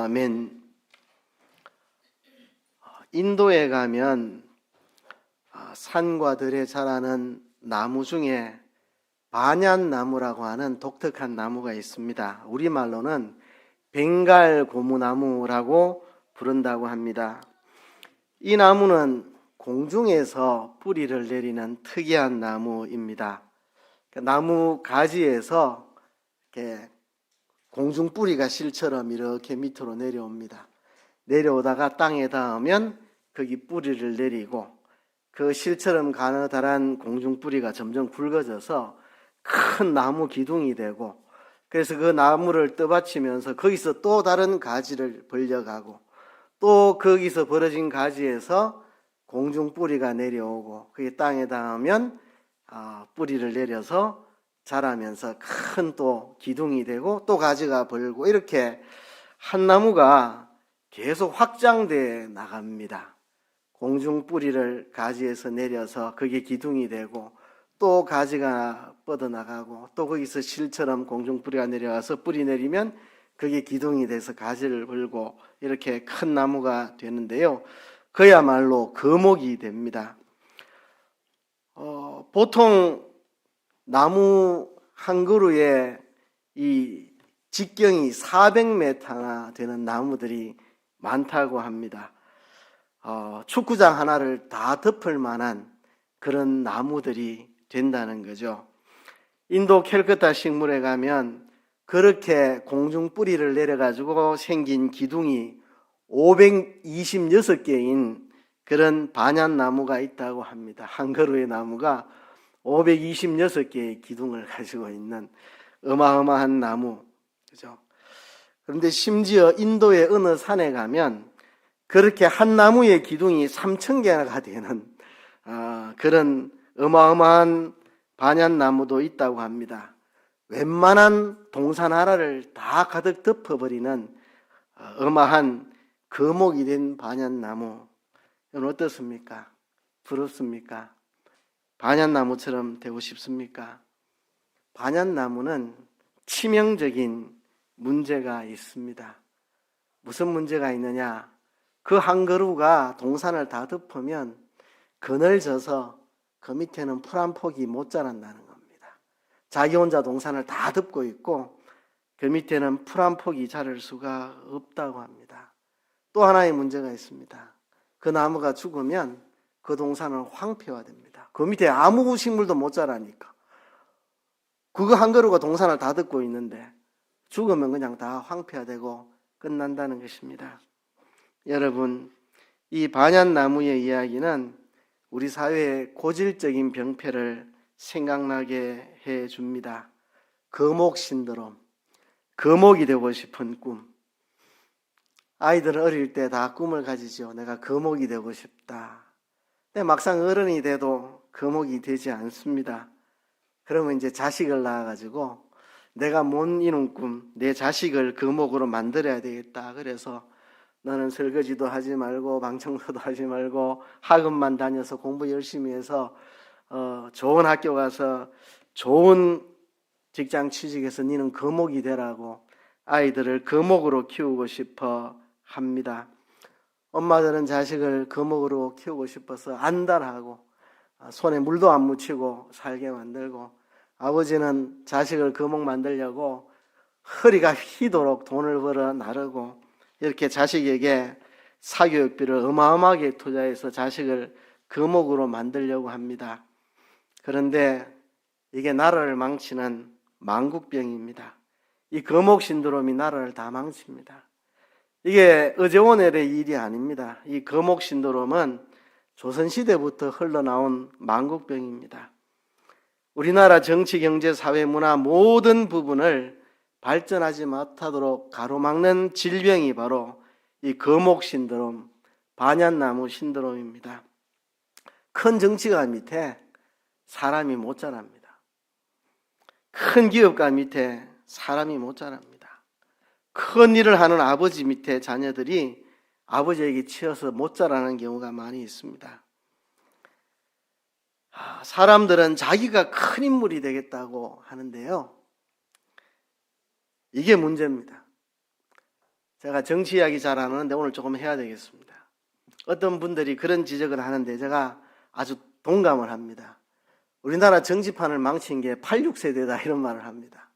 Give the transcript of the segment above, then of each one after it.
아멘. 인도에 가면 산과 들에 자라는 나무 중에 반얀나무라고 하는 독특한 나무가 있습니다. 우리말로는 벵갈 고무나무라고 부른다고 합니다. 이 나무는 공중에서 뿌리를 내리는 특이한 나무입니다. 나무 가지에서 이렇게 공중 뿌리가 실처럼 이렇게 밑으로 내려옵니다. 내려오다가 땅에 닿으면 거기 뿌리를 내리고 그 실처럼 가느다란 공중 뿌리가 점점 굵어져서 큰 나무 기둥이 되고, 그래서 그 나무를 떠받치면서 거기서 또 다른 가지를 벌려가고, 또 거기서 벌어진 가지에서 공중 뿌리가 내려오고 그게 땅에 닿으면 뿌리를 내려서 자라면서 큰 또 기둥이 되고 또 가지가 벌고, 이렇게 한 나무가 계속 확장돼 나갑니다. 공중 뿌리를 가지에서 내려서 그게 기둥이 되고 또 가지가 뻗어나가고 또 거기서 실처럼 공중 뿌리가 내려와서 뿌리 내리면 그게 기둥이 돼서 가지를 벌고, 이렇게 큰 나무가 되는데요. 그야말로 거목이 됩니다. 보통 나무 한 그루에 이 직경이 400m나 되는 나무들이 많다고 합니다. 축구장 하나를 다 덮을 만한 그런 나무들이 된다는 거죠. 인도 캘커타 식물에 가면 그렇게 공중 뿌리를 내려가지고 생긴 기둥이 526개인 그런 반얀나무가 있다고 합니다. 한 그루의 나무가 526개의 기둥을 가지고 있는 어마어마한 나무, 그죠? 그런데 심지어 인도의 어느 산에 가면 그렇게 한 나무의 기둥이 3,000개가 되는 그런 어마어마한 반얀나무도 있다고 합니다. 웬만한 동산하라를 다 가득 덮어버리는 어마한 거목이 된 반얀나무, 이건 어떻습니까? 부럽습니까? 반얀나무처럼 되고 싶습니까? 반얀나무는 치명적인 문제가 있습니다. 무슨 문제가 있느냐? 그 한 그루가 동산을 다 덮으면 그늘져서 그 밑에는 풀 한 폭이 못 자란다는 겁니다. 자기 혼자 동산을 다 덮고 있고 그 밑에는 풀 한 폭이 자랄 수가 없다고 합니다. 또 하나의 문제가 있습니다. 그 나무가 죽으면 그 동산은 황폐화됩니다. 그 밑에 아무 식물도 못 자라니까. 그거 한 그루가 동산을 다 덮고 있는데 죽으면 그냥 다 황폐화되고 끝난다는 것입니다. 여러분, 이 반얀나무의 이야기는 우리 사회의 고질적인 병폐를 생각나게 해줍니다. 거목 신드롬, 거목이 되고 싶은 꿈. 아이들은 어릴 때 다 꿈을 가지죠. 내가 거목이 되고 싶다. 근데 막상 어른이 돼도 거목이 되지 않습니다. 그러면 이제 자식을 낳아가지고 내가 못 이룬 꿈, 내 자식을 거목으로 만들어야 되겠다. 그래서 너는 설거지도 하지 말고 방청소도 하지 말고 학원만 다녀서 공부 열심히 해서 좋은 학교 가서 좋은 직장 취직해서 너는 거목이 되라고 아이들을 거목으로 키우고 싶어 합니다. 엄마들은 자식을 거목으로 키우고 싶어서 안달하고 손에 물도 안 묻히고 살게 만들고, 아버지는 자식을 거목 만들려고 허리가 휘도록 돈을 벌어 나르고 이렇게 자식에게 사교육비를 어마어마하게 투자해서 자식을 거목으로 만들려고 합니다. 그런데 이게 나라를 망치는 망국병입니다. 이 거목 신드롬이 나라를 다 망칩니다. 이게 어제 오늘의 일이 아닙니다. 이 거목 신드롬은 조선시대부터 흘러나온 망국병입니다. 우리나라 정치, 경제, 사회, 문화 모든 부분을 발전하지 못하도록 가로막는 질병이 바로 이 거목 신드롬, 반얀나무 신드롬입니다. 큰 정치가 밑에 사람이 못 자랍니다. 큰 기업가 밑에 사람이 못 자랍니다. 큰 일을 하는 아버지 밑에 자녀들이 아버지에게 치여서 못 자라는 경우가 많이 있습니다. 사람들은 자기가 큰 인물이 되겠다고 하는데요, 이게 문제입니다. 제가 정치 이야기 잘 안 하는데 오늘 조금 해야 되겠습니다. 어떤 분들이 그런 지적을 하는데 제가 아주 동감을 합니다. 우리나라 정치판을 망친 게 86세대다 이런 말을 합니다.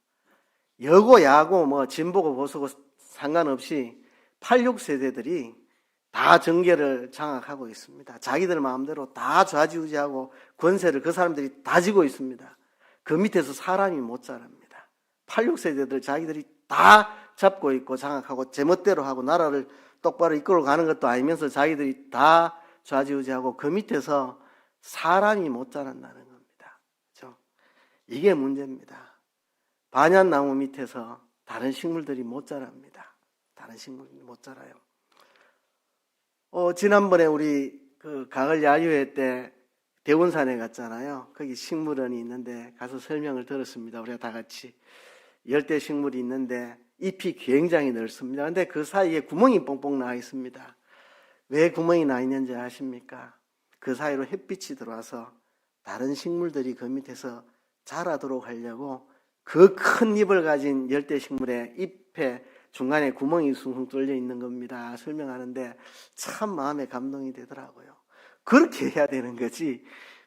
여고 야고 뭐 진보고 보수고 상관없이 86세대들이 다 정계를 장악하고 있습니다. 자기들 마음대로 다 좌지우지하고 권세를 그 사람들이 다 쥐고 있습니다. 그 밑에서 사람이 못 자랍니다. 86세대들 자기들이 다 잡고 있고 장악하고 제멋대로 하고 나라를 똑바로 이끌어 가는 것도 아니면서 자기들이 다 좌지우지하고 그 밑에서 사람이 못 자란다는 겁니다. 그렇죠? 이게 문제입니다. 반얀나무 밑에서 다른 식물들이 못 자랍니다. 다른 식물들이 못 자라요. 지난번에 우리 그 가을 야유회 때 대원산에 갔잖아요. 거기 식물원이 있는데 가서 설명을 들었습니다. 우리가 다 같이. 열대 식물이 있는데 잎이 굉장히 넓습니다. 근데 그 사이에 구멍이 뽕뽕 나 있습니다. 왜 구멍이 나 있는지 아십니까? 그 사이로 햇빛이 들어와서 다른 식물들이 그 밑에서 자라도록 하려고 그 큰 잎을 가진 열대 식물의 잎에 중간에 구멍이 숭숭 뚫려 있는 겁니다. 설명하는데 참 마음에 감동이 되더라고요. 그렇게 해야 되는 거지.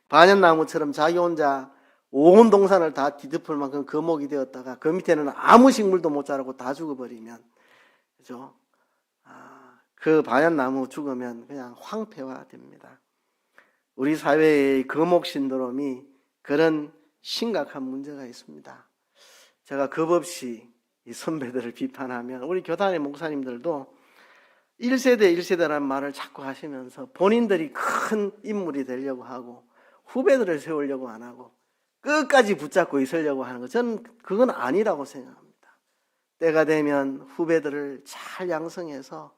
반얀나무처럼 자기 혼자 온 동산을 다 뒤덮을 만큼 거목이 되었다가 그 밑에는 아무 식물도 못 자라고 다 죽어버리면, 그죠? 그 반얀나무 죽으면 그냥 황폐화됩니다. 우리 사회의 거목 신드롬이 그런 심각한 문제가 있습니다. 제가 겁없이 이 선배들을 비판하면 우리 교단의 목사님들도 1세대 1세대라는 말을 자꾸 하시면서 본인들이 큰 인물이 되려고 하고 후배들을 세우려고 안 하고 끝까지 붙잡고 있으려고 하는 것, 저는 그건 아니라고 생각합니다. 때가 되면 후배들을 잘 양성해서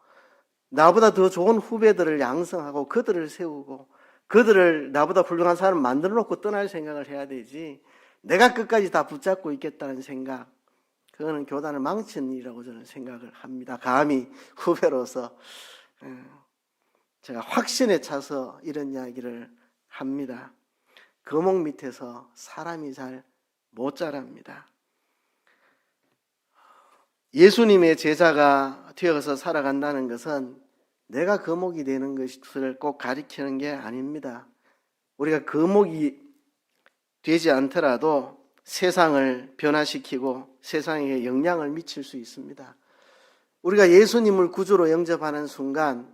나보다 더 좋은 후배들을 양성하고 그들을 세우고 그들을 나보다 훌륭한 사람 만들어 놓고 떠날 생각을 해야 되지, 내가 끝까지 다 붙잡고 있겠다는 생각, 그거는 교단을 망친 일이라고 저는 생각을 합니다. 감히 후배로서 제가 확신에 차서 이런 이야기를 합니다. 거목 밑에서 사람이 잘 못 자랍니다. 예수님의 제자가 되어서 살아간다는 것은 내가 거목이 되는 것을 꼭 가리키는 게 아닙니다. 우리가 거목이 되지 않더라도 세상을 변화시키고 세상에 영향을 미칠 수 있습니다. 우리가 예수님을 구주로 영접하는 순간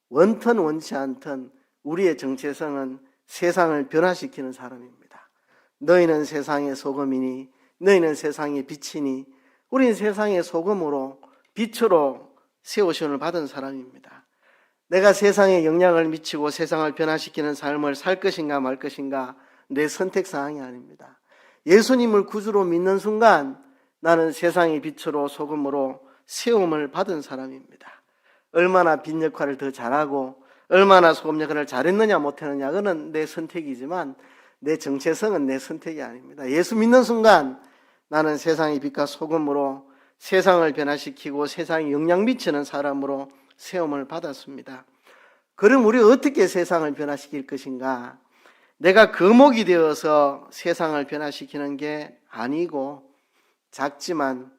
원턴 원치 않던 우리의 정체성은 세상을 변화시키는 사람입니다. 너희는 세상의 소금이니 너희는 세상의 빛이니, 우리는 세상의 소금으로 빛으로 세우심을 받은 사람입니다. 내가 세상에 영향을 미치고 세상을 변화시키는 삶을 살 것인가 말 것인가 내 선택사항이 아닙니다. 예수님을 구주로 믿는 순간 나는 세상의 빛으로 소금으로 세움을 받은 사람입니다. 얼마나 빛 역할을 더 잘하고 얼마나 소금 역할을 잘했느냐 못했느냐, 그건 내 선택이지만 내 정체성은 내 선택이 아닙니다. 예수 믿는 순간 나는 세상의 빛과 소금으로 세상을 변화시키고 세상에 영향 미치는 사람으로 세움을 받았습니다. 그럼 우리 어떻게 세상을 변화시킬 것인가? 내가 거목이 되어서 세상을 변화시키는 게 아니고 작지만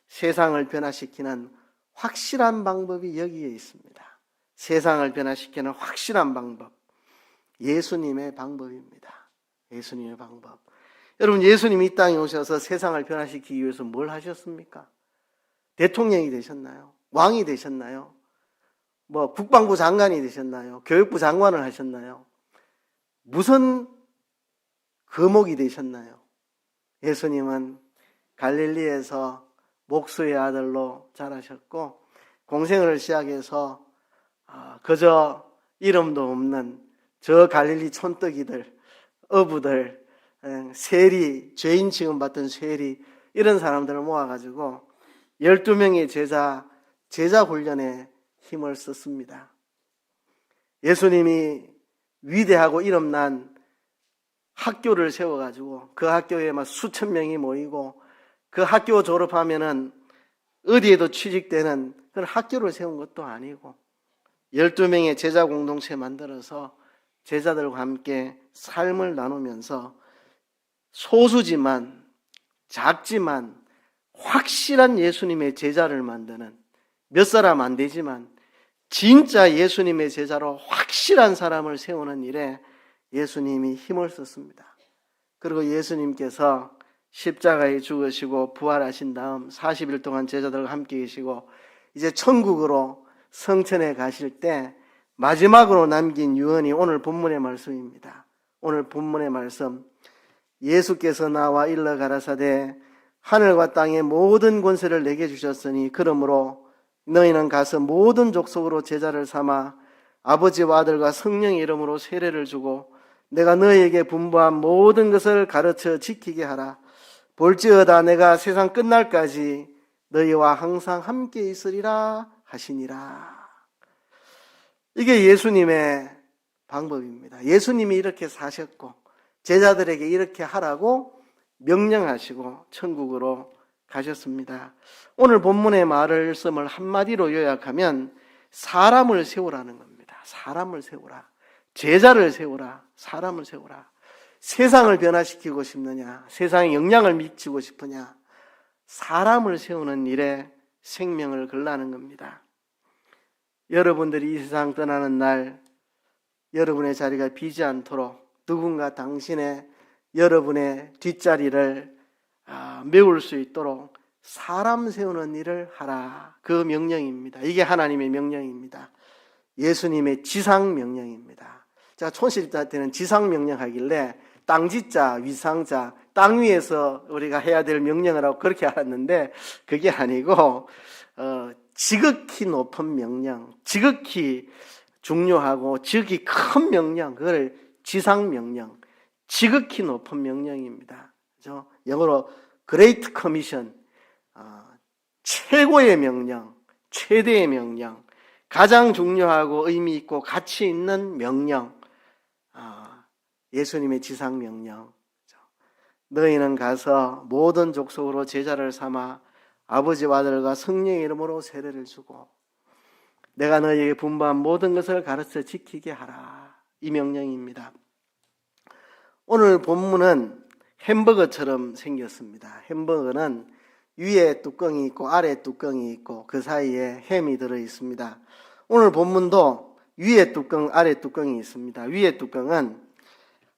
세상을 변화시키는 확실한 방법이 여기에 있습니다. 세상을 변화시키는 확실한 방법, 예수님의 방법입니다. 예수님의 방법. 여러분, 예수님이 이 땅에 오셔서 세상을 변화시키기 위해서 뭘 하셨습니까? 대통령이 되셨나요? 왕이 되셨나요? 국방부 장관이 되셨나요? 교육부 장관을 하셨나요? 무슨 거목이 되셨나요? 예수님은 갈릴리에서 목수의 아들로 자라셨고 공생을 시작해서 그저 이름도 없는 저 갈릴리 촌뜨기들, 어부들, 세리, 죄인 취급받던 세리, 이런 사람들을 모아가지고 12명의 제자 훈련에 힘을 썼습니다. 예수님이 위대하고 이름난 학교를 세워가지고 그 학교에 막 수천 명이 모이고 그 학교 졸업하면은 어디에도 취직되는 그런 학교를 세운 것도 아니고 12명의 제자 공동체 만들어서 제자들과 함께 삶을 나누면서 소수지만 작지만 확실한 예수님의 제자를 만드는 몇 사람 안 되지만 진짜 예수님의 제자로 확실한 사람을 세우는 일에 예수님이 힘을 썼습니다. 그리고 예수님께서 십자가에 죽으시고 부활하신 다음 40일 동안 제자들과 함께 계시고 이제 천국으로 성천에 가실 때 마지막으로 남긴 유언이 오늘 본문의 말씀입니다. 오늘 본문의 말씀, 예수께서 나와 일러 가라사대 하늘과 땅의 모든 권세를 내게 주셨으니 그러므로 너희는 가서 모든 족속으로 제자를 삼아 아버지와 아들과 성령의 이름으로 세례를 주고 내가 너희에게 분부한 모든 것을 가르쳐 지키게 하라. 볼지어다 내가 세상 끝날까지 너희와 항상 함께 있으리라 하시니라. 이게 예수님의 방법입니다. 예수님이 이렇게 사셨고 제자들에게 이렇게 하라고 명령하시고 천국으로 가셨습니다. 오늘 본문의 말씀을 한마디로 요약하면 사람을 세우라는 겁니다. 사람을 세우라. 제자를 세우라. 사람을 세우라. 세상을 변화시키고 싶느냐? 세상에 영향을 미치고 싶으냐? 사람을 세우는 일에 생명을 걸라는 겁니다. 여러분들이 이 세상 떠나는 날 여러분의 자리가 비지 않도록 누군가 여러분의 뒷자리를 메울 수 있도록 사람 세우는 일을 하라. 그 명령입니다. 이게 하나님의 명령입니다. 예수님의 지상 명령입니다. 자, 촌실자 때는 지상 명령하길래 땅지자, 위상자, 땅 위에서 우리가 해야 될 명령을 하고 그렇게 알았는데 그게 아니고 지극히 높은 명령, 지극히 중요하고 지극히 큰 명령, 그걸 지상 명령, 지극히 높은 명령입니다. 그렇죠? 영어로 Great Commission, 최고의 명령, 최대의 명령, 가장 중요하고 의미 있고 가치 있는 명령, 예수님의 지상 명령. 너희는 가서 모든 족속으로 제자를 삼아 아버지와 아들과 성령의 이름으로 세례를 주고 내가 너희에게 분부한 모든 것을 가르쳐 지키게 하라. 이 명령입니다. 오늘 본문은 햄버거처럼 생겼습니다. 햄버거는 위에 뚜껑이 있고 아래 뚜껑이 있고 그 사이에 햄이 들어 있습니다. 오늘 본문도 위에 뚜껑, 아래 뚜껑이 있습니다. 위에 뚜껑은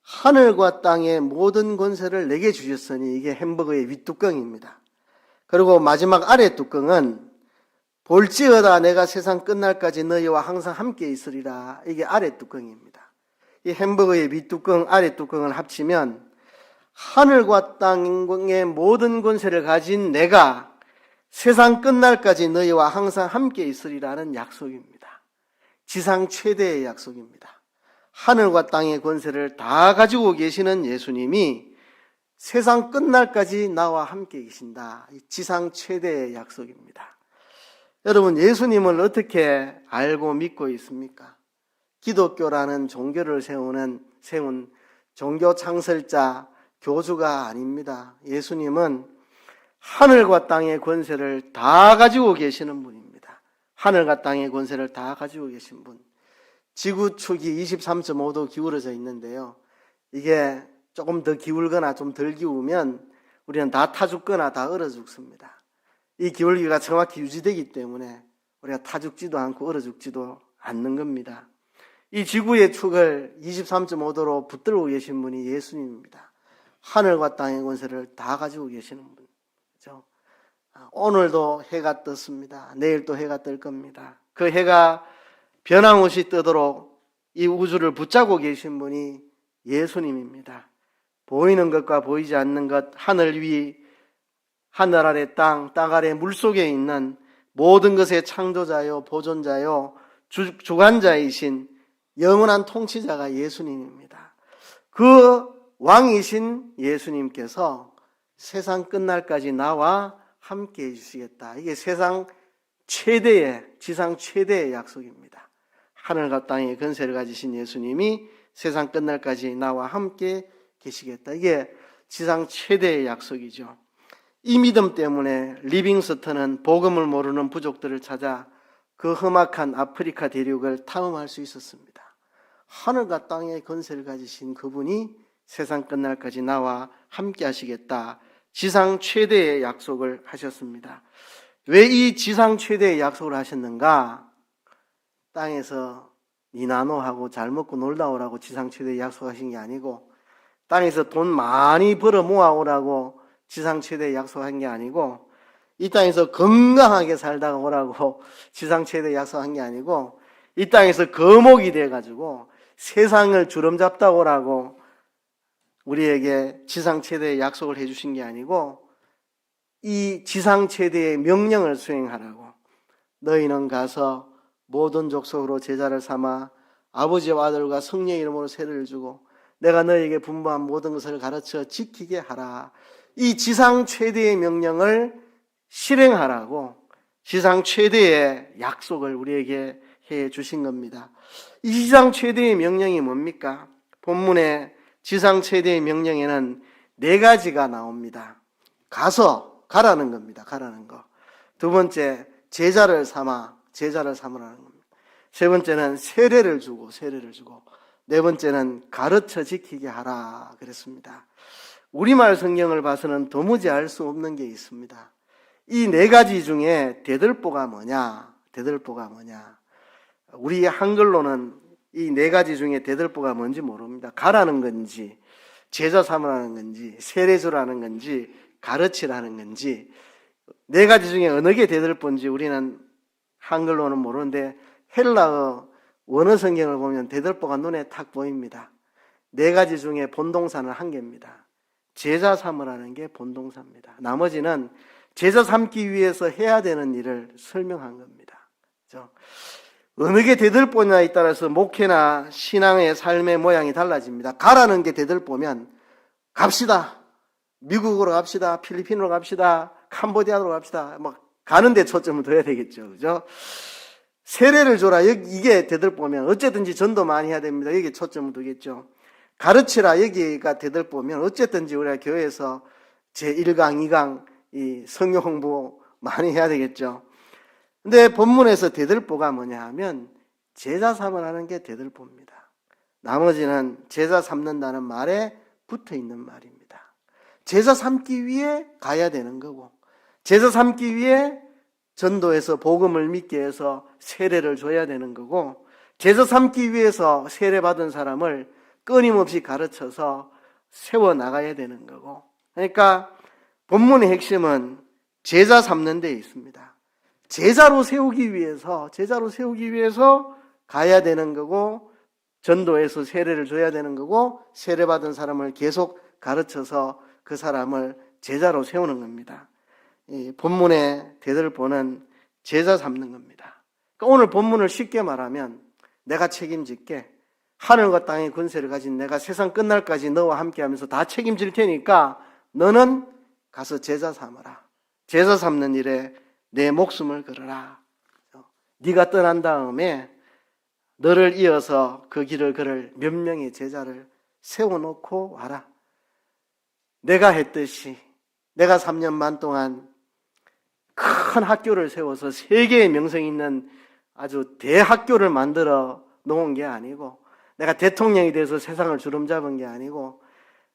하늘과 땅의 모든 권세를 내게 주셨으니 이게 햄버거의 윗뚜껑입니다. 그리고 마지막 아래 뚜껑은 볼지어다 내가 세상 끝날까지 너희와 항상 함께 있으리라. 이게 아래 뚜껑입니다. 이 햄버거의 윗뚜껑, 아래 뚜껑을 합치면 하늘과 땅의 모든 권세를 가진 내가 세상 끝날까지 너희와 항상 함께 있으리라는 약속입니다. 지상 최대의 약속입니다. 하늘과 땅의 권세를 다 가지고 계시는 예수님이 세상 끝날까지 나와 함께 계신다. 지상 최대의 약속입니다. 여러분, 예수님을 어떻게 알고 믿고 있습니까? 기독교라는 종교를 세운 종교 창설자, 교주가 아닙니다. 예수님은 하늘과 땅의 권세를 다 가지고 계시는 분입니다. 하늘과 땅의 권세를 다 가지고 계신 분. 지구축이 23.5도 기울어져 있는데요. 이게 조금 더 기울거나 좀 덜 기우면 우리는 다 타 죽거나 다 얼어 죽습니다. 이 기울기가 정확히 유지되기 때문에 우리가 타 죽지도 않고 얼어 죽지도 않는 겁니다. 이 지구의 축을 23.5도로 붙들고 계신 분이 예수님입니다. 하늘과 땅의 권세를 다 가지고 계시는 분. 그렇죠? 오늘도 해가 떴습니다. 내일 또 해가 뜰 겁니다. 그 해가 변함없이 뜨도록 이 우주를 붙잡고 계신 분이 예수님입니다. 보이는 것과 보이지 않는 것, 하늘 위, 하늘 아래 땅, 땅 아래 물속에 있는 모든 것의 창조자요, 보존자요, 주관자이신 영원한 통치자가 예수님입니다. 그 왕이신 예수님께서 세상 끝날까지 나와 함께 해주시겠다. 이게 세상 최대의, 지상 최대의 약속입니다. 하늘과 땅의 권세를 가지신 예수님이 세상 끝날까지 나와 함께 계시겠다. 이게 지상 최대의 약속이죠. 이 믿음 때문에 리빙스턴은 복음을 모르는 부족들을 찾아 그 험악한 아프리카 대륙을 탐험할 수 있었습니다. 하늘과 땅의 권세를 가지신 그분이 세상 끝날까지 나와 함께 하시겠다. 지상 최대의 약속을 하셨습니다. 왜 이 지상 최대의 약속을 하셨는가? 땅에서 니나노하고 잘 먹고 놀다 오라고 지상 최대의 약속하신 게 아니고, 땅에서 돈 많이 벌어 모아오라고 지상 최대의 약속한 게 아니고, 이 땅에서 건강하게 살다가 오라고 지상 최대의 약속한 게 아니고, 이 땅에서 거목이 돼가지고 세상을 주름잡다 오라고 우리에게 지상 최대의 약속을 해주신 게 아니고, 이 지상 최대의 명령을 수행하라고, 너희는 가서 모든 족속으로 제자를 삼아 아버지와 아들과 성령의 이름으로 세례를 주고 내가 너희에게 분부한 모든 것을 가르쳐 지키게 하라. 이 지상 최대의 명령을 실행하라고 지상 최대의 약속을 우리에게 해 주신 겁니다. 이 지상 최대의 명령이 뭡니까? 본문의 지상 최대의 명령에는 4가지가 나옵니다. 가라는 겁니다. 가라는 거. 두 번째, 제자를 삼으라는 겁니다. 세 번째는 세례를 주고. 네 번째는 가르쳐 지키게 하라 그랬습니다. 우리말 성경을 봐서는 도무지 알 수 없는 게 있습니다. 이 4가지 중에 대들보가 뭐냐? 우리 한글로는 이 4가지 중에 대들보가 뭔지 모릅니다. 가라는 건지, 제자 삼으라는 건지, 세례 주라는 건지, 가르치라는 건지, 4가지 중에 어느 게 대들보인지 우리는 한글로는 모르는데 헬라어 원어 성경을 보면 대들보가 눈에 탁 보입니다. 4가지 중에 본동사는 1개입니다. 제자 삼으라는 게 본동사입니다. 나머지는 제자 삼기 위해서 해야 되는 일을 설명한 겁니다. 그렇죠? 어느 게 대들보냐에 따라서 목회나 신앙의 삶의 모양이 달라집니다. 가라는 게 대들보면 갑시다. 미국으로 갑시다. 필리핀으로 갑시다. 캄보디아로 갑시다. 막 가는 데 초점을 둬야 되겠죠. 그죠? 세례를 줘라. 이게 대들보면 어쨌든지 전도 많이 해야 됩니다. 여기에 초점을 두겠죠. 가르치라. 여기가 대들보면 어쨌든지 우리가 교회에서 제1강, 2강 이 성경 공부 많이 해야 되겠죠. 근데 본문에서 대들보가 뭐냐 하면 제자 삼으라는 게 대들보입니다. 나머지는 제자 삼는다는 말에 붙어 있는 말입니다. 제자 삼기 위해 가야 되는 거고, 제자 삼기 위해 전도해서 복음을 믿게 해서 세례를 줘야 되는 거고, 제자 삼기 위해서 세례받은 사람을 끊임없이 가르쳐서 세워나가야 되는 거고. 그러니까 본문의 핵심은 제자 삼는 데 있습니다. 제자로 세우기 위해서 가야 되는 거고, 전도해서 세례를 줘야 되는 거고, 세례받은 사람을 계속 가르쳐서 그 사람을 제자로 세우는 겁니다. 이 본문의 대들보는 제자 삼는 겁니다. 그러니까 오늘 본문을 쉽게 말하면 내가 책임질게. 하늘과 땅의 권세를 가진 내가 세상 끝날까지 너와 함께하면서 다 책임질 테니까 너는 가서 제자 삼아라. 제자 삼는 일에 내 목숨을 걸어라. 네가 떠난 다음에 너를 이어서 그 길을 걸을 몇 명의 제자를 세워놓고 와라. 내가 했듯이 내가 3년 반 동안 큰 학교를 세워서 세계의 명성이 있는 아주 대학교를 만들어 놓은 게 아니고, 내가 대통령이 돼서 세상을 주름잡은 게 아니고,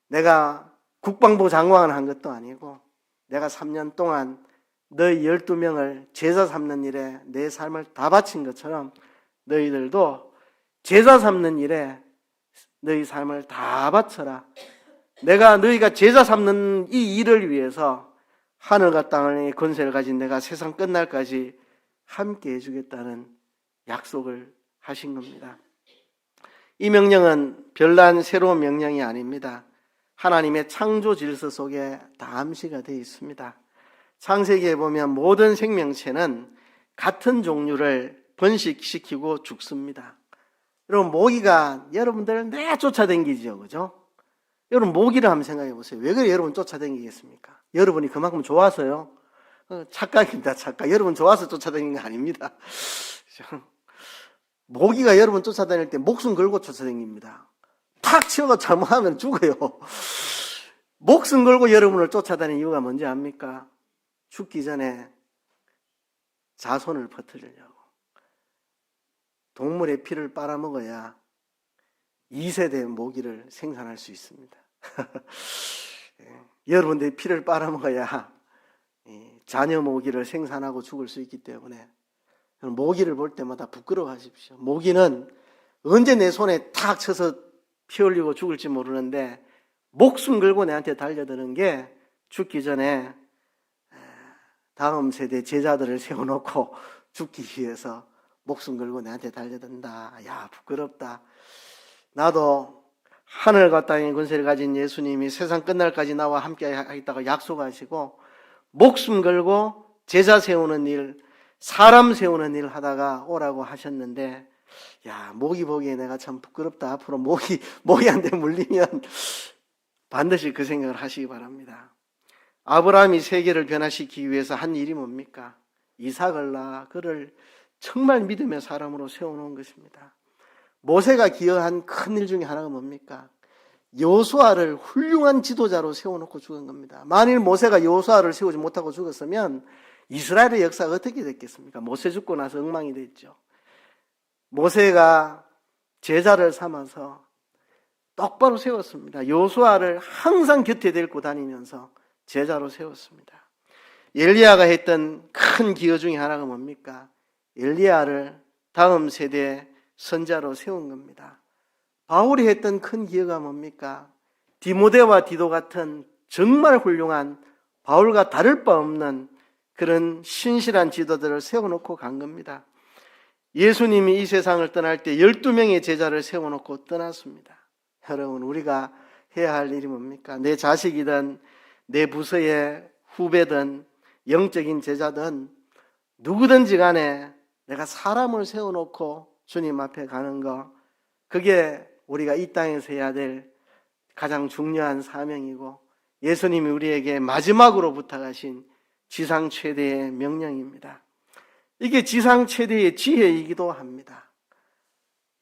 내가 국방부 장관을 한 것도 아니고, 내가 3년 동안 너희 12명을 제자 삼는 일에 내 삶을 다 바친 것처럼 너희들도 제자 삼는 일에 너희 삶을 다 바쳐라. 내가 너희가 제자 삼는 이 일을 위해서 하늘과 땅의 권세를 가진 내가 세상 끝날까지 함께 해주겠다는 약속을 하신 겁니다. 이 명령은 별난 새로운 명령이 아닙니다. 하나님의 창조 질서 속에 다 암시가 되어 있습니다. 창세기에 보면 모든 생명체는 같은 종류를 번식시키고 죽습니다. 여러분, 모기가 여러분들을 내 쫓아다니죠, 그죠? 여러분, 모기를 한번 생각해 보세요. 왜 그래 여러분 쫓아다니겠습니까? 여러분이 그만큼 좋아서요? 착각입니다, 착각. 여러분 좋아서 쫓아다니는 거 아닙니다. 모기가 여러분 쫓아다닐 때 목숨 걸고 쫓아다닙니다. 탁 치워가 잘못하면 죽어요. 목숨 걸고 여러분을 쫓아다니는 이유가 뭔지 압니까? 죽기 전에 자손을 퍼뜨리려고. 동물의 피를 빨아먹어야 2세대 모기를 생산할 수 있습니다. 여러분들이 피를 빨아먹어야 자녀 모기를 생산하고 죽을 수 있기 때문에 모기를 볼 때마다 부끄러워하십시오. 모기는 언제 내 손에 탁 쳐서 피 흘리고 죽을지 모르는데 목숨 걸고 내한테 달려드는 게 죽기 전에 다음 세대 제자들을 세워놓고 죽기 위해서 목숨 걸고 내한테 달려든다. 야, 부끄럽다. 나도 하늘과 땅의 권세를 가진 예수님이 세상 끝날까지 나와 함께 하겠다고 약속하시고 목숨 걸고 제자 세우는 일, 사람 세우는 일 하다가 오라고 하셨는데, 야, 모기 보기에 내가 참 부끄럽다. 앞으로 모기한테 물리면 반드시 그 생각을 하시기 바랍니다. 아브라함이 세계를 변화시키기 위해서 한 일이 뭡니까? 이삭을 낳아 그를 정말 믿음의 사람으로 세워놓은 것입니다. 모세가 기여한 큰 일 중에 하나가 뭡니까? 여호수아를 훌륭한 지도자로 세워놓고 죽은 겁니다. 만일 모세가 여호수아를 세우지 못하고 죽었으면 이스라엘의 역사가 어떻게 됐겠습니까? 모세 죽고 나서 엉망이 됐죠. 모세가 제자를 삼아서 똑바로 세웠습니다. 여호수아를 항상 곁에 데리고 다니면서 제자로 세웠습니다. 엘리야가 했던 큰 기여 중에 하나가 뭡니까? 엘리야를 다음 세대의 선자로 세운 겁니다. 바울이 했던 큰 기여가 뭡니까? 디모데와 디도 같은 정말 훌륭한 바울과 다를 바 없는 그런 신실한 지도들을 세워놓고 간 겁니다. 예수님이 이 세상을 떠날 때 12명의 제자를 세워놓고 떠났습니다. 여러분, 우리가 해야 할 일이 뭡니까? 내 자식이든 내 부서의 후배든 영적인 제자든 누구든지 간에 내가 사람을 세워놓고 주님 앞에 가는 거, 그게 우리가 이 땅에서 해야 될 가장 중요한 사명이고 예수님이 우리에게 마지막으로 부탁하신 지상 최대의 명령입니다. 이게 지상 최대의 지혜이기도 합니다.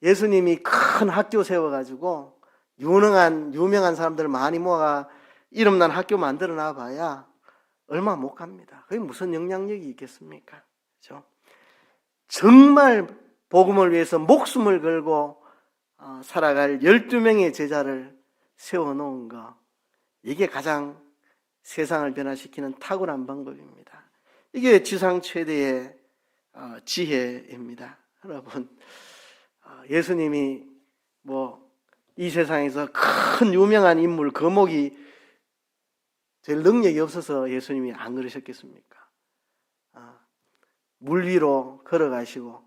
예수님이 큰 학교 세워가지고 유명한 사람들 많이 모아 이름난 학교 만들어 놔봐야 얼마 못 갑니다. 그게 무슨 영향력이 있겠습니까? 그렇죠? 정말 복음을 위해서 목숨을 걸고 살아갈 12명의 제자를 세워놓은 거, 이게 가장 세상을 변화시키는 탁월한 방법입니다. 이게 지상 최대의 지혜입니다. 여러분, 예수님이 이 세상에서 큰 유명한 인물, 거목이 될 능력이 없어서 예수님이 안 그러셨겠습니까? 물 위로 걸어가시고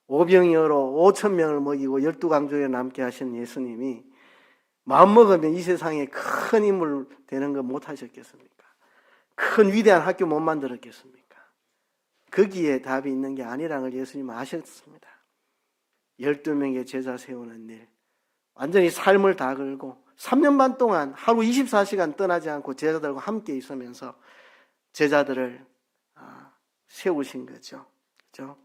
오병이어로 5,000명을 먹이고 12강조에 남게 하신 예수님이 마음먹으면 이 세상에 큰 인물 되는 거 못하셨겠습니까? 큰 위대한 학교 못 만들었겠습니까? 거기에 답이 있는 게 아니라는 걸 예수님은 아셨습니다. 12명의 제자 세우는 일, 완전히 삶을 다 걸고 3년 반 동안 하루 24시간 떠나지 않고 제자들과 함께 있으면서 제자들을 세우신 거죠. 그렇죠?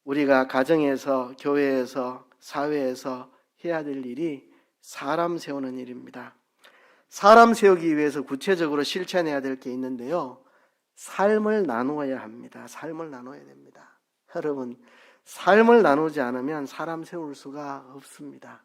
우리가 가정에서, 교회에서, 사회에서 해야 될 일이 사람 세우는 일입니다. 사람 세우기 위해서 구체적으로 실천해야 될 게 있는데요. 삶을 나누어야 합니다. 삶을 나눠야 됩니다. 여러분, 삶을 나누지 않으면 사람 세울 수가 없습니다.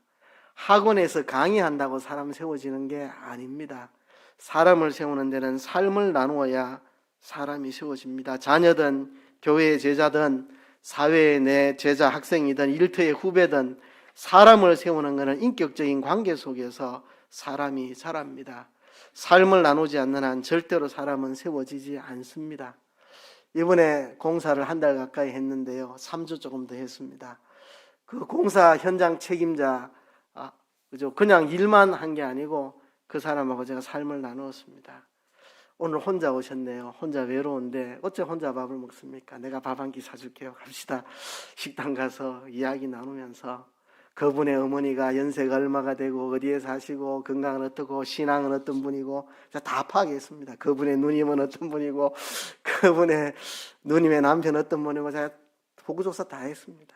학원에서 강의한다고 사람 세워지는 게 아닙니다. 사람을 세우는 데는 삶을 나누어야 사람이 세워집니다. 자녀든 교회의 제자든 사회의 내 제자 학생이든 일터의 후배든 사람을 세우는 것은 인격적인 관계 속에서 사람이 자랍니다. 삶을 나누지 않는 한 절대로 사람은 세워지지 않습니다. 이번에 공사를 한 달 가까이 했는데요. 3주 조금 더 했습니다. 그 공사 현장 책임자, 그냥 일만 한 게 아니고 그 사람하고 제가 삶을 나누었습니다. 오늘 혼자 오셨네요. 혼자 외로운데 어째 혼자 밥을 먹습니까? 내가 밥 한 끼 사줄게요. 갑시다. 식당 가서 이야기 나누면서 그분의 어머니가 연세가 얼마가 되고 어디에 사시고 건강은 어떻고 신앙은 어떤 분이고 다 파악했습니다. 그분의 누님은 어떤 분이고 그분의 누님의 남편 어떤 분이고 제가 보고조사 다 했습니다.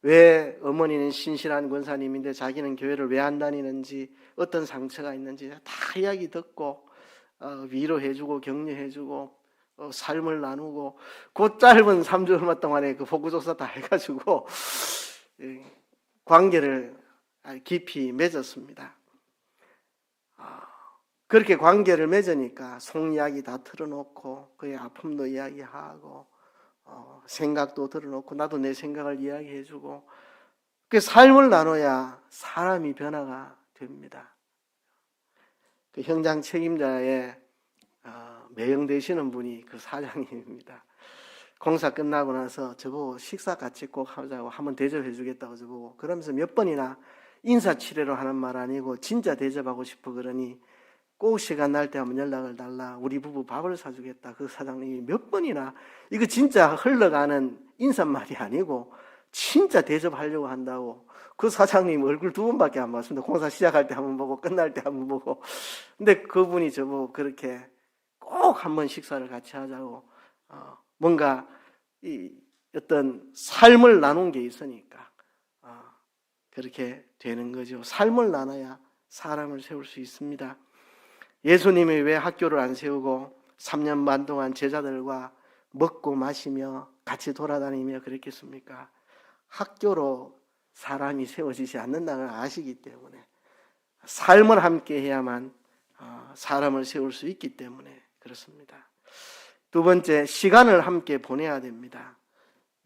왜 어머니는 신실한 권사님인데 자기는 교회를 왜 안 다니는지, 어떤 상처가 있는지 다 이야기 듣고 위로해주고 격려해주고 삶을 나누고 그 짧은 3주 얼마 동안에 그 보고조사 다 해가지고 관계를 깊이 맺었습니다. 그렇게 관계를 맺으니까 속 이야기 다 털어놓고 그의 아픔도 이야기하고 생각도 털어놓고 나도 내 생각을 이야기해주고 그 삶을 나눠야 사람이 변화가 됩니다. 그 현장 책임자의 매형되시는 분이 그 사장님입니다. 공사 끝나고 나서 저보고 식사 같이 꼭 하자고 한번 대접해 주겠다고 저보고 그러면서 몇 번이나 인사치레로 하는 말 아니고 진짜 대접하고 싶어 그러니 꼭 시간 날 때 한번 연락을 달라. 우리 부부 밥을 사주겠다. 그 사장님이 몇 번이나 이거 진짜 흘러가는 인사말이 아니고 진짜 대접하려고 한다고. 그 사장님 얼굴 두 번밖에 안 봤습니다. 공사 시작할 때 한번 보고 끝날 때 한번 보고. 근데 그분이 저보고 그렇게 꼭 한번 식사를 같이 하자고 뭔가 이 어떤 삶을 나눈 게 있으니까 그렇게 되는 거죠. 삶을 나눠야 사람을 세울 수 있습니다. 예수님이 왜 학교를 안 세우고 3년 반 동안 제자들과 먹고 마시며 같이 돌아다니며 그랬겠습니까? 학교로 사람이 세워지지 않는다는 걸 아시기 때문에 삶을 함께 해야만 사람을 세울 수 있기 때문에 그렇습니다. 두 번째, 시간을 함께 보내야 됩니다.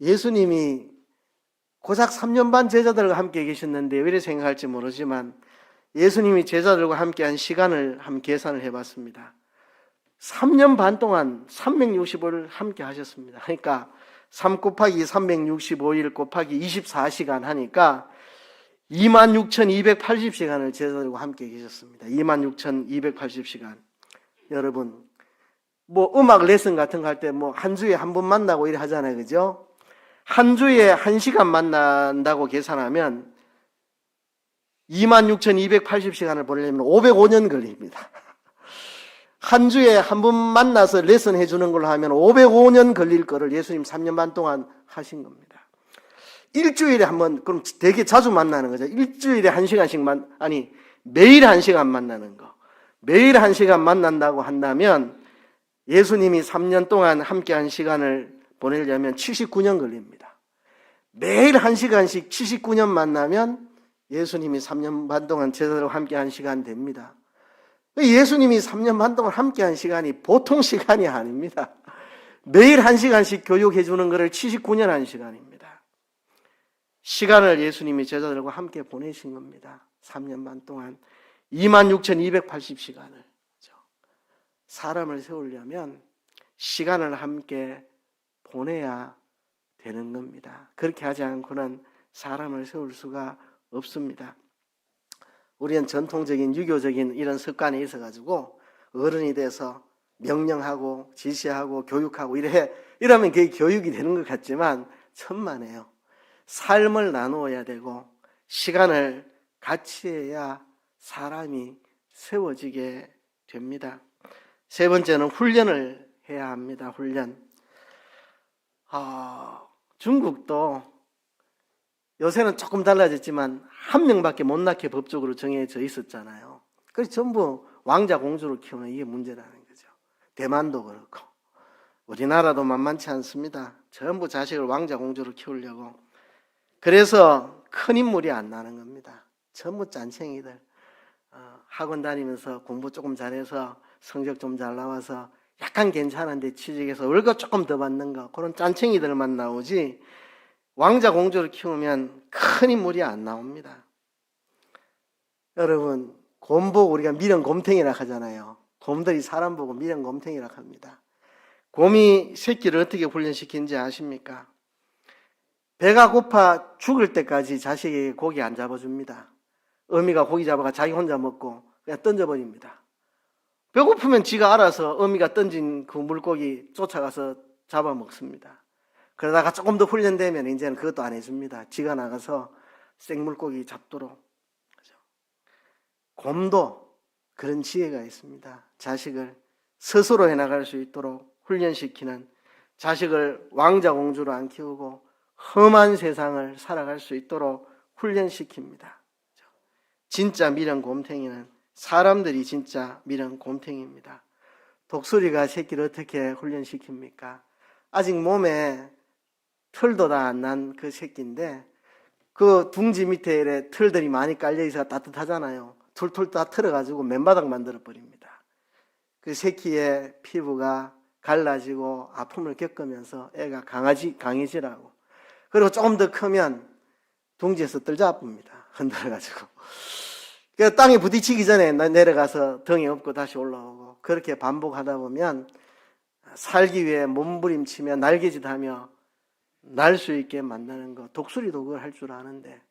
예수님이 고작 3년 반 제자들과 함께 계셨는데 왜 이렇게 생각할지 모르지만 예수님이 제자들과 함께한 시간을 한번 계산을 해봤습니다. 3년 반 동안 365일 함께 하셨습니다. 그러니까 3 곱하기 365일 곱하기 24시간 하니까 26,280시간을 제자들과 함께 계셨습니다. 26,280시간. 여러분, 뭐 음악 레슨 같은 거 할 때 뭐 한 주에 한 번 만나고 이래 하잖아요. 그죠? 한 주에 1시간 만난다고 계산하면 26,280시간을 보내려면 505년 걸립니다. 한 주에 한 번 만나서 레슨 해주는 걸로 하면 505년 걸릴 거를 예수님 3년 반 동안 하신 겁니다. 일주일에 한 번, 그럼 되게 자주 만나는 거죠. 일주일에 1시간씩만, 아니, 매일 1시간 만나는 거. 매일 1시간 만난다고 한다면 예수님이 3년 동안 함께한 시간을 보내려면 79년 걸립니다. 매일 1시간씩 79년 만나면 예수님이 3년 반 동안 제자들과 함께한 시간 됩니다. 예수님이 3년 반 동안 함께한 시간이 보통 시간이 아닙니다. 매일 1시간씩 교육해 주는 것을 79년 한 시간입니다. 시간을 예수님이 제자들과 함께 보내신 겁니다. 3년 반 동안 26,280시간을. 사람을 세우려면 시간을 함께 보내야 되는 겁니다. 그렇게 하지 않고는 사람을 세울 수가 없습니다. 우리는 전통적인 유교적인 이런 습관이 있어가지고 어른이 돼서 명령하고 지시하고 교육하고 이러면 그게 교육이 되는 것 같지만 천만에요. 삶을 나누어야 되고 시간을 같이 해야 사람이 세워지게 됩니다. 세 번째는 훈련을 해야 합니다. 훈련. 중국도 요새는 조금 달라졌지만 한 명밖에 못 낳게 법적으로 정해져 있었잖아요. 그래서 전부 왕자 공주를 키우는 이게 문제라는 거죠. 대만도 그렇고 우리나라도 만만치 않습니다. 전부 자식을 왕자 공주로 키우려고. 그래서 큰 인물이 안 나는 겁니다. 전부 짠챙이들. 학원 다니면서 공부 조금 잘해서 성적 좀 잘 나와서 약간 괜찮은데 취직해서 월급 조금 더 받는 거 그런 짠챙이들만 나오지 왕자 공주를 키우면 큰 인물이 안 나옵니다. 여러분, 곰 보고 우리가 미련곰탱이라 하잖아요. 곰들이 사람 보고 미련곰탱이라 합니다. 곰이 새끼를 어떻게 훈련시키는지 아십니까? 배가 고파 죽을 때까지 자식에게 고기 안 잡아줍니다. 어미가 고기 잡아가 자기 혼자 먹고 그냥 던져버립니다. 배고프면 지가 알아서 어미가 던진 그 물고기 쫓아가서 잡아먹습니다. 그러다가 조금 더 훈련되면 이제는 그것도 안 해줍니다. 지가 나가서 생물고기 잡도록. 곰도 그런 지혜가 있습니다. 자식을 스스로 해나갈 수 있도록 훈련시키는, 자식을 왕자 공주로 안 키우고 험한 세상을 살아갈 수 있도록 훈련시킵니다. 진짜 미련 곰탱이는 사람들이 진짜 미련 곰탱이입니다. 독수리가 새끼를 어떻게 훈련시킵니까? 아직 몸에 털도 다 안 난 그 새끼인데 그 둥지 밑에 털들이 많이 깔려 있어서 따뜻하잖아요. 툴툴 다 털어가지고 맨바닥 만들어 버립니다. 그 새끼의 피부가 갈라지고 아픔을 겪으면서 애가 강해지라고. 그리고 조금 더 크면 둥지에서 떨잡습니다. 흔들어가지고. 그 땅에 부딪히기 전에 내려가서 덩이 업고 다시 올라오고, 그렇게 반복하다 보면 살기 위해 몸부림치며 날개짓하며 날 수 있게 만드는 거. 독수리도 그걸 할 줄 아는데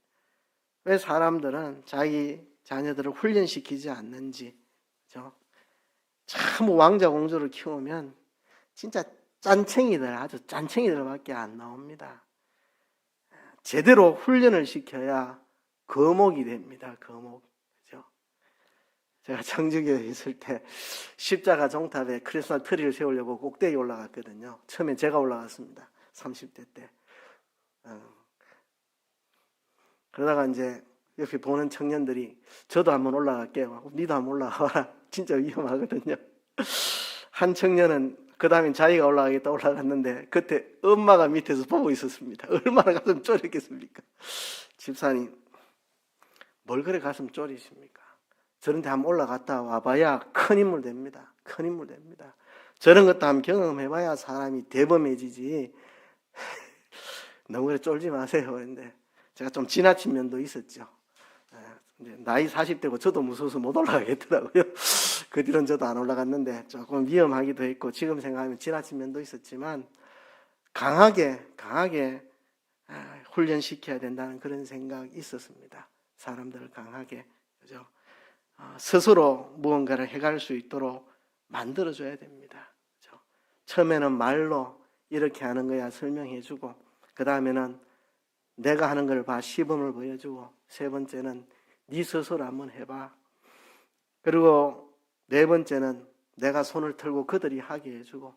왜 사람들은 자기 자녀들을 훈련시키지 않는지. 그죠? 참 왕자 공주를 키우면 진짜 짠챙이들, 아주 짠챙이들밖에 안 나옵니다. 제대로 훈련을 시켜야 거목이 됩니다. 거목. 그죠? 제가 청주교에 있을 때 십자가 종탑에 크리스마스 트리를 세우려고 꼭대기 올라갔거든요. 처음엔 제가 올라갔습니다. 30대 때. 그러다가 이제 옆에 보는 청년들이 저도 한번 올라갈게요. 니도 한번 올라가라. 진짜 위험하거든요. 한 청년은 그 다음엔 자기가 올라가겠다 올라갔는데 그때 엄마가 밑에서 보고 있었습니다. 얼마나 가슴 쫄였겠습니까? 집사님, 뭘 그래 가슴 쫄이십니까? 저런 데 한번 올라갔다 와봐야 큰 인물 됩니다. 큰 인물 됩니다. 저런 것도 한번 경험해봐야 사람이 대범해지지. 너무 그래 쫄지 마세요. 그런데 제가 좀 지나친 면도 있었죠. 나이 40대고 저도 무서워서 못 올라가겠더라고요. 그 뒤로는 저도 안 올라갔는데 조금 위험하기도 했고 지금 생각하면 지나친 면도 있었지만 강하게 훈련시켜야 된다는 그런 생각이 있었습니다. 사람들을 강하게, 그죠? 스스로 무언가를 해갈 수 있도록 만들어줘야 됩니다. 그죠? 처음에는 말로 이렇게 하는 거야 설명해주고, 그 다음에는 내가 하는 걸 봐 시범을 보여주고, 세 번째는 네 스스로 한번 해봐. 그리고 네 번째는 내가 손을 털고 그들이 하게 해주고,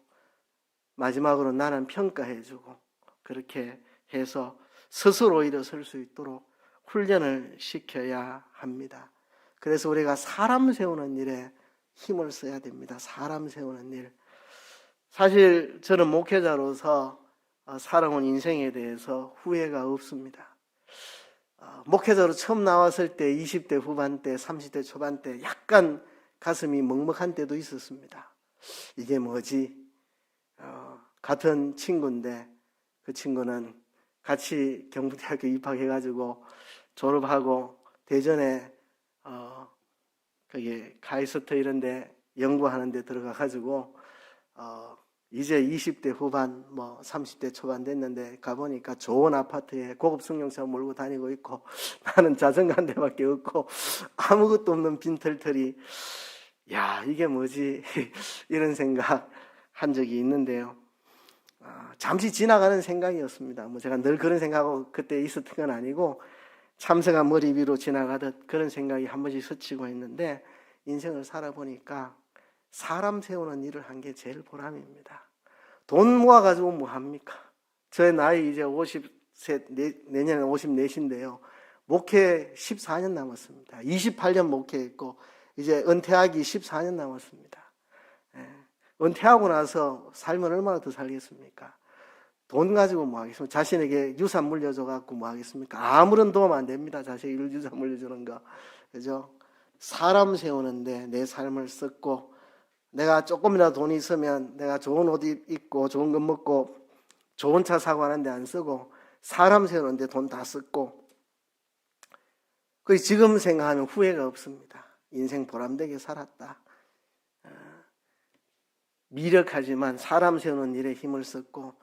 마지막으로 나는 평가해주고, 그렇게 해서 스스로 일어설 수 있도록 훈련을 시켜야 합니다. 그래서 우리가 사람 세우는 일에 힘을 써야 됩니다. 사람 세우는 일. 사실 저는 목회자로서 살아온 인생에 대해서 후회가 없습니다. 목회자로 처음 나왔을 때 20대 후반 때 30대 초반 때 약간 가슴이 먹먹한 때도 있었습니다. 이게 뭐지? 같은 친구인데 그 친구는 같이 경북대학교 입학해가지고 졸업하고 대전에 거기 카이스트 이런 데 연구하는 데 들어가가지고 이제 20대 후반, 30대 초반 됐는데 가보니까 좋은 아파트에 고급 승용차 몰고 다니고 있고 나는 자전거 한 대밖에 없고 아무것도 없는 빈털털이, 야, 이게 뭐지? 이런 생각 한 적이 있는데요. 잠시 지나가는 생각이었습니다. 제가 늘 그런 생각하고 그때 있었던 건 아니고 참새가 머리 위로 지나가듯 그런 생각이 한 번씩 스치고 있는데, 인생을 살아보니까 사람 세우는 일을 한 게 제일 보람입니다. 돈 모아가지고 뭐 합니까? 저의 나이 이제 50세, 내년에 54인데요. 목회 14년 남았습니다. 28년 목회했고, 이제 은퇴하기 14년 남았습니다. 은퇴하고 나서 살면 얼마나 더 살겠습니까? 돈 가지고 뭐 하겠습니까? 자신에게 유산 물려줘갖고 뭐 하겠습니까? 아무런 도움 안 됩니다. 자신에게 유산 물려주는 거. 그죠? 사람 세우는데 내 삶을 썼고, 내가 조금이라도 돈이 있으면 내가 좋은 옷 입고 좋은 것 먹고 좋은 차 사고 하는데 안 쓰고 사람 세우는데 돈 다 썼고, 지금 생각하면 후회가 없습니다. 인생 보람되게 살았다. 미력하지만 사람 세우는 일에 힘을 썼고,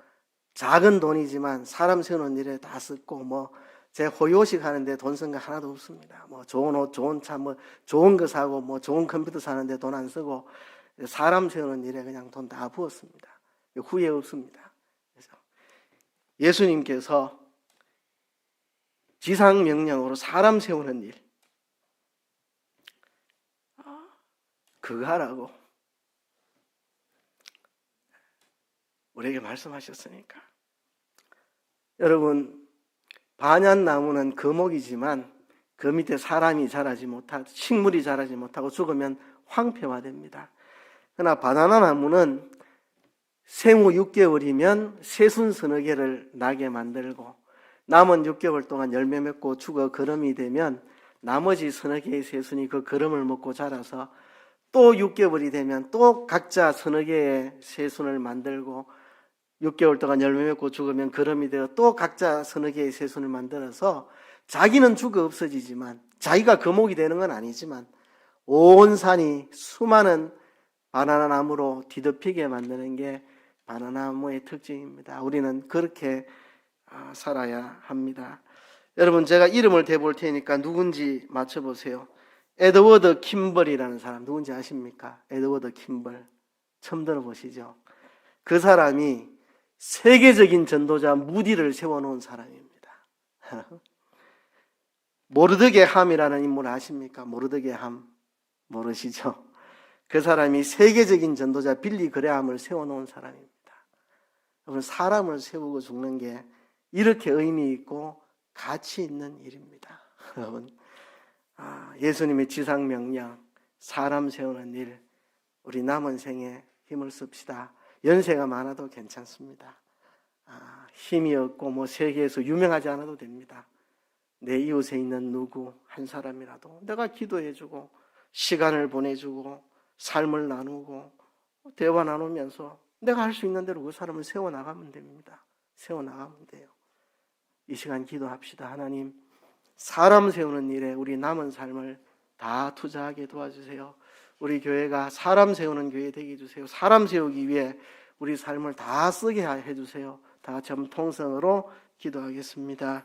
작은 돈이지만 사람 세우는 일에 다 썼고, 제 호요식 하는데 돈 쓴 거 하나도 없습니다. 좋은 옷, 좋은 차, 좋은 거 사고, 좋은 컴퓨터 사는데 돈 안 쓰고, 사람 세우는 일에 그냥 돈 다 부었습니다. 후회 없습니다. 그래서 예수님께서 지상명령으로 사람 세우는 일, 그거 하라고 우리에게 말씀하셨으니까. 여러분, 반얀나무는 거목이지만 그 밑에 사람이 자라지 못하고 식물이 자라지 못하고 죽으면 황폐화됩니다. 그러나 바나나 나무는 생후 6개월이면 새순 서너 개를 나게 만들고, 남은 6개월 동안 열매 맺고 죽어 거름이 되면 나머지 서너 개의 새순이 그 거름을 먹고 자라서 또 6개월이 되면 또 각자 서너 개의 새순을 만들고 6개월 동안 열매 맺고 죽으면 거름이 되어 또 각자 서너 개의 새순을 만들어서 자기는 죽어 없어지지만 자기가 거목이 되는 건 아니지만 온 산이 수많은 바나나 나무로 뒤덮이게 만드는 게 바나나 나무의 특징입니다. 우리는 그렇게 살아야 합니다. 여러분, 제가 이름을 대볼 테니까 누군지 맞춰보세요. 에드워드 킴벌이라는 사람 누군지 아십니까? 에드워드 킴벌 처음 들어보시죠? 그 사람이 세계적인 전도자 무디를 세워놓은 사람입니다. 모르드게 함이라는 인물 아십니까? 모르드게 함 모르시죠? 그 사람이 세계적인 전도자 빌리 그레함을 세워놓은 사람입니다. 여러분, 사람을 세우고 죽는 게 이렇게 의미 있고 가치 있는 일입니다. 여러분, 예수님의 지상명령, 사람 세우는 일, 우리 남은 생에 힘을 씁시다. 연세가 많아도 괜찮습니다. 힘이 없고 뭐 세계에서 유명하지 않아도 됩니다. 내 이웃에 있는 누구 한 사람이라도 내가 기도해주고 시간을 보내주고 삶을 나누고 대화 나누면서 내가 할 수 있는 대로 그 사람을 세워나가면 됩니다. 세워나가면 돼요. 이 시간 기도합시다. 하나님, 사람 세우는 일에 우리 남은 삶을 다 투자하게 도와주세요. 우리 교회가 사람 세우는 교회 되게 해주세요. 사람 세우기 위해 우리 삶을 다 쓰게 해주세요. 다 같이 한번 통성으로 기도하겠습니다.